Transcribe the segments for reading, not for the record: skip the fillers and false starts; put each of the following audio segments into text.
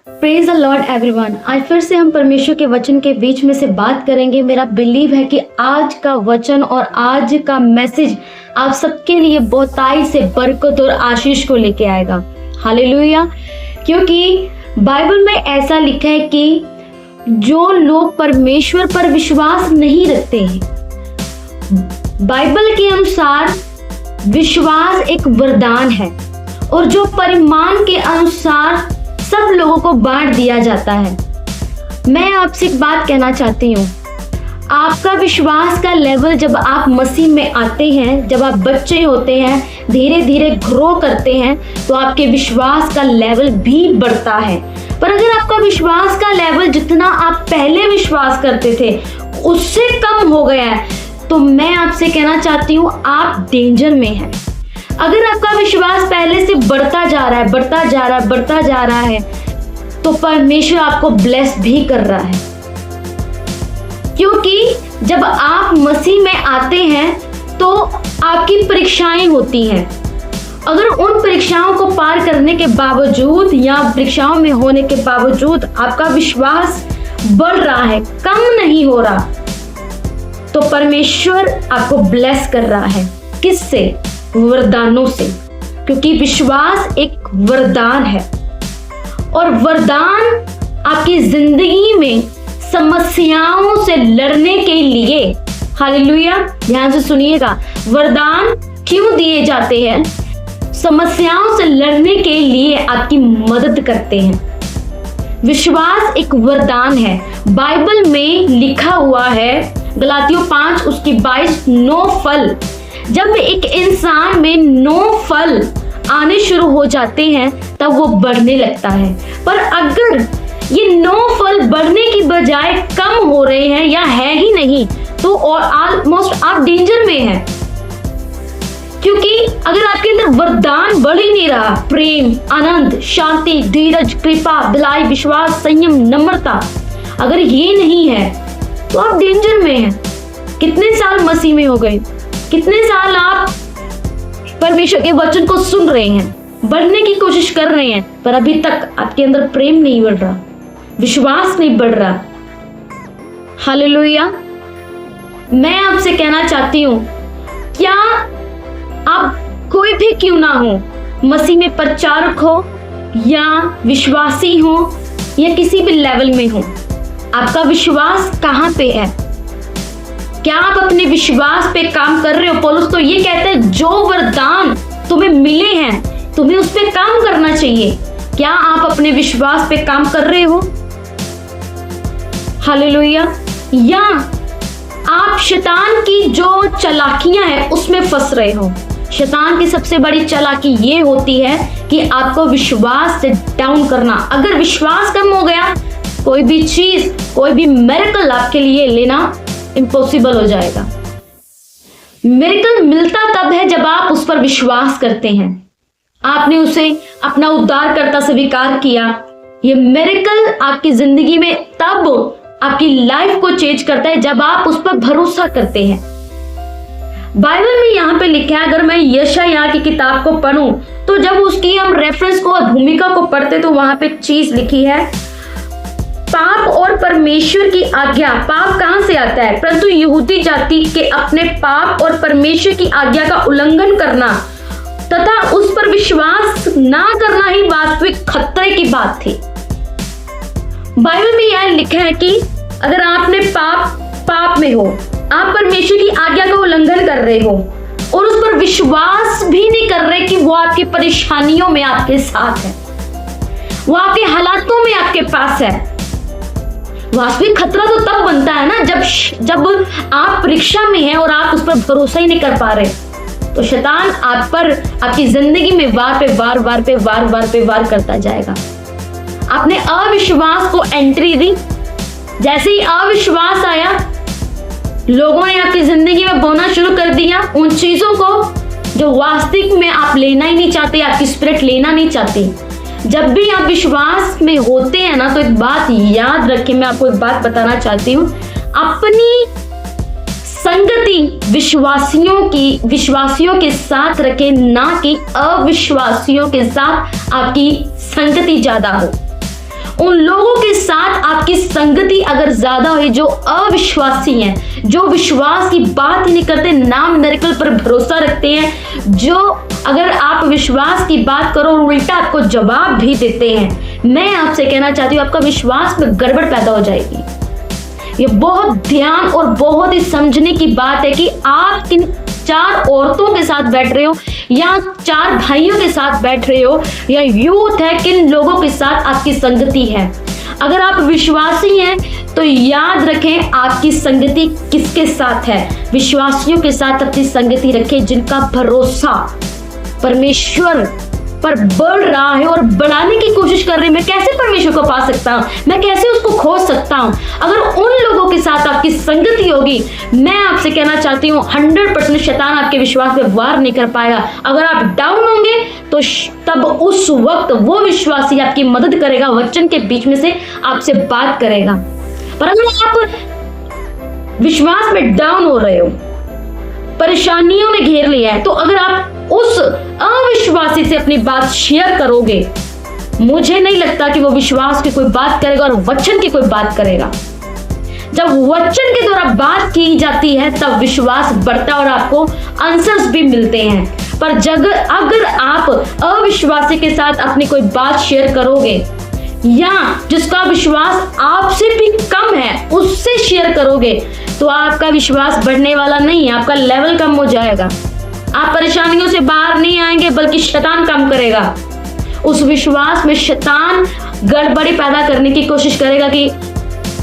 Praise the Lord everyone. आज फिर से हम परमेश्वर के वचन के बीच में से बात करेंगे। मेरा बिलीव है कि आज का वचन और आज का मैसेज आप सबके लिए बहुतायत से बरकत और आशीष को लेके आएगा। हालेलुया। क्योंकि बाइबल में ऐसा लिखा है कि जो लोग परमेश्वर पर विश्वास नहीं रखते हैं, बाइबल के अनुसार विश्वास एक वरदान है और जो परिमाण के अनुसार सब लोगों को बांट दिया जाता है। मैं आपसे एक बात कहना चाहती हूँ, आपका विश्वास का लेवल जब आप मसीह में आते हैं, जब आप बच्चे होते हैं, धीरे धीरे ग्रो करते हैं, तो आपके विश्वास का लेवल भी बढ़ता है। पर अगर आपका विश्वास का लेवल जितना आप पहले विश्वास करते थे उससे कम हो गया है, तो मैं आपसे कहना चाहती हूँ आप डेंजर में हैं। अगर आपका विश्वास पहले से बढ़ता जा रहा है, तो परमेश्वर आपको ब्लेस भी कर रहा है। क्योंकि जब आप मसीह में आते हैं तो आपकी परीक्षाएं होती हैं। अगर उन परीक्षाओं को पार करने के बावजूद या परीक्षाओं में होने के बावजूद आपका विश्वास बढ़ रहा है, कम नहीं हो रहा, तो परमेश्वर आपको ब्लेस कर रहा है। किससे? वरदानों से। क्योंकि विश्वास एक वरदान है और वरदान आपकी जिंदगी में समस्याओं से लड़ने के लिए, हालेलुया, ध्यान से सुनिएगा, वरदान क्यों दिए जाते हैं? समस्याओं से लड़ने के लिए आपकी मदद करते हैं। विश्वास एक वरदान है। बाइबल में लिखा हुआ है गलातियों 5 उसकी 22, 9 फल। जब एक इंसान में 9 फल आने शुरू हो जाते हैं तब वो बढ़ने लगता है। पर अगर ये 9 फल बढ़ने की बजाय कम हो रहे हैं या है ही नहीं, तो और ऑलमोस्ट आप डेंजर में हैं। क्योंकि अगर आपके अंदर वरदान बढ़ ही नहीं रहा, प्रेम, आनंद, शांति, धीरज, कृपा, भलाई, विश्वास, संयम, नम्रता, अगर ये नहीं है तो आप डेंजर में हैं। कितने साल मसीह में हो गए, कितने साल आप परमेश्वर के वचन को सुन रहे हैं, बढ़ने की कोशिश कर रहे हैं, पर अभी तक आपके अंदर प्रेम नहीं बढ़ रहा, विश्वास नहीं बढ़ रहा। हालेलुया। मैं आपसे कहना चाहती हूँ, क्या आप कोई भी क्यों ना हो, मसीह में प्रचारक हो या विश्वासी हो या किसी भी लेवल में हो, आपका विश्वास कहाँ पे है? क्या आप अपने विश्वास पे काम कर रहे हो? पौलुस तो ये कहते हैं जो वरदान तुम्हें मिले हैं तुम्हें उस पे काम करना चाहिए। क्या आप अपने विश्वास पे काम कर रहे हो? हालेलुया। या आप शैतान की जो चालाकियां हैं उसमें फंस रहे हो? शैतान की सबसे बड़ी चालाकी ये होती है कि आपको विश्वास से डाउन करना। अगर विश्वास कम हो गया, कोई भी चीज, कोई भी मिरेकल आपके लिए लेना इम्पॉसिबल हो जाएगा। मिरेकल मिलता तब है जब आप उस पर विश्वास करते हैं, आपने उसे अपना उद्धारकर्ता स्वीकार किया। ये मिरेकल आपकी जिंदगी में तब आपकी लाइफ को चेंज करता है जब आप उस पर भरोसा करते हैं। बाइबल में यहाँ पे लिखा है, अगर मैं यशायाह की किताब को पढूं तो जब उसकी हम रेफरेंस को और भूमिका को पढ़ते तो वहां पे एक चीज लिखी है, पाप और परमेश्वर की आज्ञा। पाप कहां से आता है? परंतु यहूदी जाति के अपने पाप और परमेश्वर की आज्ञा का उल्लंघन करना तथा उस पर विश्वास ना करना ही वास्तविक खतरे की बात थी। बाइबल में यह लिखा है कि अगर आपने पाप में हो, आप परमेश्वर की आज्ञा का उल्लंघन कर रहे हो और उस पर विश्वास भी नहीं कर रहे कि वो आपकी परेशानियों में आपके साथ है, वो आपके हालातों में आपके पास है। वास्तविक खतरा तो तब बनता है ना जब आप परीक्षा में हैं और आप उस पर भरोसा ही नहीं कर पा रहे। तो शैतान आप पर, आपकी जिंदगी में वार पे वार करता जाएगा। आपने अविश्वास को एंट्री दी, जैसे ही अविश्वास आया, लोगों ने आपकी जिंदगी में बोना शुरू कर दिया उन चीजों को जो वास्तविक में आप लेना ही नहीं चाहते, आपकी स्पिरिट लेना नहीं चाहती। जब भी आप विश्वास में होते हैं ना, तो एक बात याद रखें, मैं आपको एक बात बताना चाहती हूँ, अपनी संगति विश्वासियों के साथ रखें, ना कि अविश्वासियों के साथ आपकी संगति ज्यादा हो। उन लोगों के साथ आपकी संगति अगर ज्यादा हुई जो अविश्वासी हैं, जो विश्वास की बात ही नहीं करते, नाम मिरेकल पर भरोसा रखते हैं, जो अगर आप विश्वास की बात करो उल्टा आपको जवाब भी देते हैं, मैं आपसे कहना चाहती हूँ आपका विश्वास में गड़बड़ पैदा हो जाएगी। ये बहुत ध्यान और बहुत ही समझने की बात है कि आप किन 4 औरतों के साथ बैठ रहे हो या 4 भाइयों के साथ बैठ रहे हो या यूथ है, किन लोगों के साथ आपकी संगति है। अगर आप विश्वासी हैं तो याद रखें आपकी संगति किसके साथ है। विश्वासियों के साथ अपनी संगति रखें जिनका भरोसा परमेश्वर पर बढ़ रहा है और बढ़ाने की कोशिश कर रहे हैं। मैं कैसे परमेश्वर को पा सकता हूँ, मैं कैसे उसको खोज सकता हूँ। अगर उन लोगों के साथ आपकी संगति होगी, मैं आपसे कहना चाहती हूँ 100% शैतान आपके विश्वास पे वार नहीं कर पाएगा। अगर आप डाउन होंगे तो तब उस वक्त वो विश्वासी आपकी मदद करेगा, वचन के बीच में से आपसे बात करेगा। पर अगर आप विश्वास में डाउन हो रहे हो, परेशानियों ने घेर लिया है, तो अगर आप उस अविश्वासी से अपनी बात शेयर करोगे, मुझे नहीं लगता कि वो विश्वास की कोई बात करेगा और वचन की कोई बात करेगा। जब वचन के द्वारा बात की जाती है तब विश्वास बढ़ता है और आपको आंसर्स भी मिलते हैं। पर अगर आप अविश्वासी के साथ अपनी कोई बात शेयर करोगे या जिसका विश्वास आपसे भी कम है उससे शेयर करोगे, तो आपका विश्वास बढ़ने वाला नहीं है, आपका लेवल कम हो जाएगा। आप परेशानियों से बाहर नहीं आएंगे बल्कि शैतान कम करेगा। उस विश्वास में शैतान गड़बड़ी पैदा करने की कोशिश करेगा कि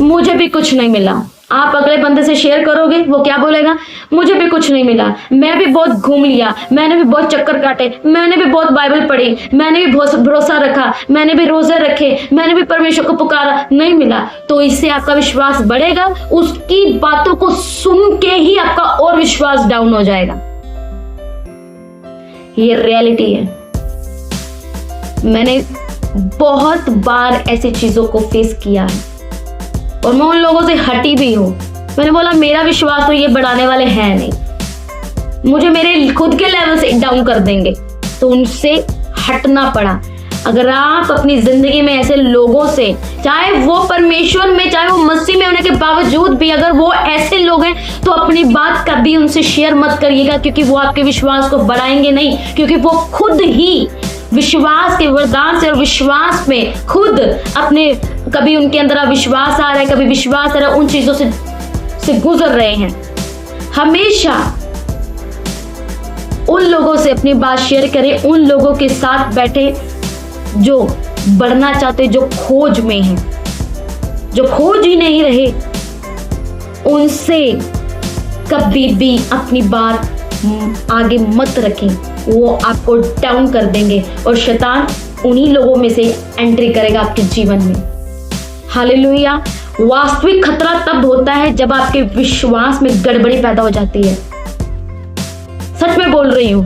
मुझे भी कुछ नहीं मिला। आप अगले बंदे से शेयर करोगे, वो क्या बोलेगा, मुझे भी कुछ नहीं मिला, मैं भी बहुत घूम लिया, मैंने भी बहुत चक्कर काटे, मैंने भी बहुत बाइबल पढ़ी, मैंने भी बहुत भरोसा रखा, मैंने भी रोजे रखे, मैंने भी परमेश्वर को पुकारा, नहीं मिला। तो इससे आपका विश्वास बढ़ेगा, उसकी बातों को सुन के ही आपका और विश्वास डाउन हो जाएगा। ये रियलिटी है। मैंने बहुत बार ऐसी चीजों को फेस किया है और मैं उन लोगों से हटी भी हूं। मैंने बोला मेरा विश्वास तो ये बढ़ाने वाले हैं नहीं, मुझे मेरे खुद के लेवल से डाउन कर देंगे, तो उनसे हटना पड़ा। अगर आप अपनी जिंदगी में ऐसे लोगों से, चाहे वो परमेश्वर में चाहे वो मसीह में होने के बावजूद भी अगर वो ऐसे लोग हैं, तो अपनी बात कभी उनसे शेयर मत करिएगा, क्योंकि वो आपके विश्वास को बढ़ाएंगे नहीं, क्योंकि वो खुद ही विश्वास के वरदान से और विश्वास में खुद अपने, कभी उनके अंदर अविश्वास आ रहा है, कभी विश्वास आ रहा है, उन चीजों से गुजर रहे हैं। हमेशा उन लोगों से अपनी बात शेयर करें, उन लोगों के साथ बैठे जो बढ़ना चाहते, जो खोज में हैं, जो खोज ही नहीं रहे, उनसे कभी भी अपनी बात आगे मत रखें, वो आपको डाउन कर देंगे और शैतान उन्हीं लोगों में से एंट्री करेगा आपके जीवन में। हालेलुया। वास्तविक खतरा तब होता है जब आपके विश्वास में गड़बड़ी पैदा हो जाती है। सच में बोल रही हूं,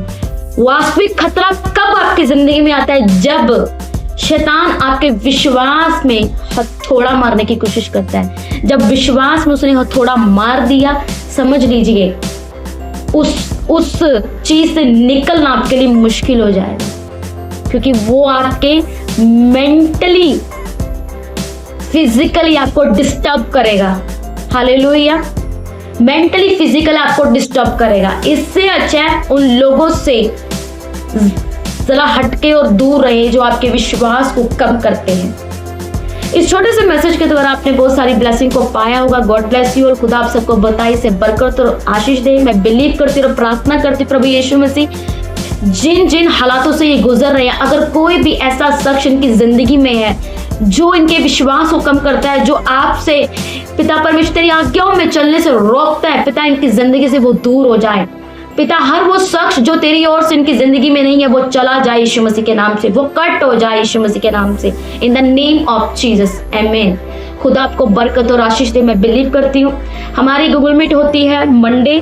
वास्तविक खतरा कब आपकी जिंदगी में आता है, जब शैतान आपके विश्वास में हथौड़ा मारने की कोशिश करता है। जब विश्वास में उसने हथौड़ा मार दिया, समझ लीजिए उस चीज से निकलना आपके लिए मुश्किल हो जाएगा, क्योंकि वो आपके मेंटली फिजिकली आपको डिस्टर्ब करेगा। हालेलुया। मेंटली फिजिकली आपको डिस्टर्ब करेगा। इससे अच्छा है उन लोगों से जरा हटके और दूर रहे जो आपके विश्वास को कम करते हैं। इस छोटे से मैसेज के द्वारा आपने बहुत सारी ब्लेसिंग को पाया होगा। गॉड ब्लेस यू और खुदा आप सबको बताए से बरकत और आशीष दे। मैं बिलीव करती और प्रार्थना करती प्रभु यीशु मसीह जिन जिन हालातों से ये गुजर रहे हैं, अगर कोई भी ऐसा शख्स इनकी जिंदगी में है जो इनके विश्वास को कम करता है, जो आपसे पिता परमेश्वर तेरी आज्ञाओं में चलने से रोकता है, पिता इनकी जिंदगी से वो दूर हो जाए। पिता हर वो शख्स जो तेरी ओर से इनकी जिंदगी में नहीं है वो चला जाए यीशु मसीह के नाम से, वो कट हो जाए यीशु मसीह के नाम से, in the name of Jesus, आमीन। खुदा आपको बरकत और आशीष दे। मैं बिलीव करती हूँ हमारी गूगल मीट होती है मंडे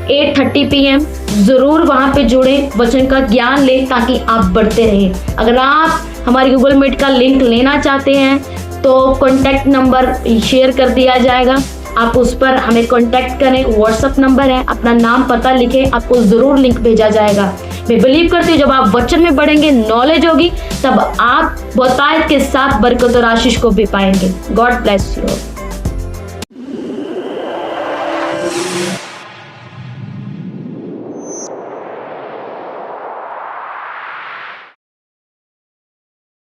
8:30 PM। जरूर वहां पे जुड़े, वचन का ज्ञान ले ताकि आप बढ़ते रहें। अगर आप हमारी गूगल मीट का लिंक लेना चाहते हैं तो कॉन्टैक्ट नंबर शेयर कर दिया जाएगा, आप उस पर हमें कांटेक्ट करें। व्हाट्सएप नंबर है, अपना नाम पता लिखें, आपको जरूर लिंक भेजा जाएगा। मैं बिलीव करती हूँ जब आप वचन में बढ़ेंगे, नॉलेज होगी, तब आप बहुतायत के साथ बरकत और आशीष को भी पाएंगे। God bless you.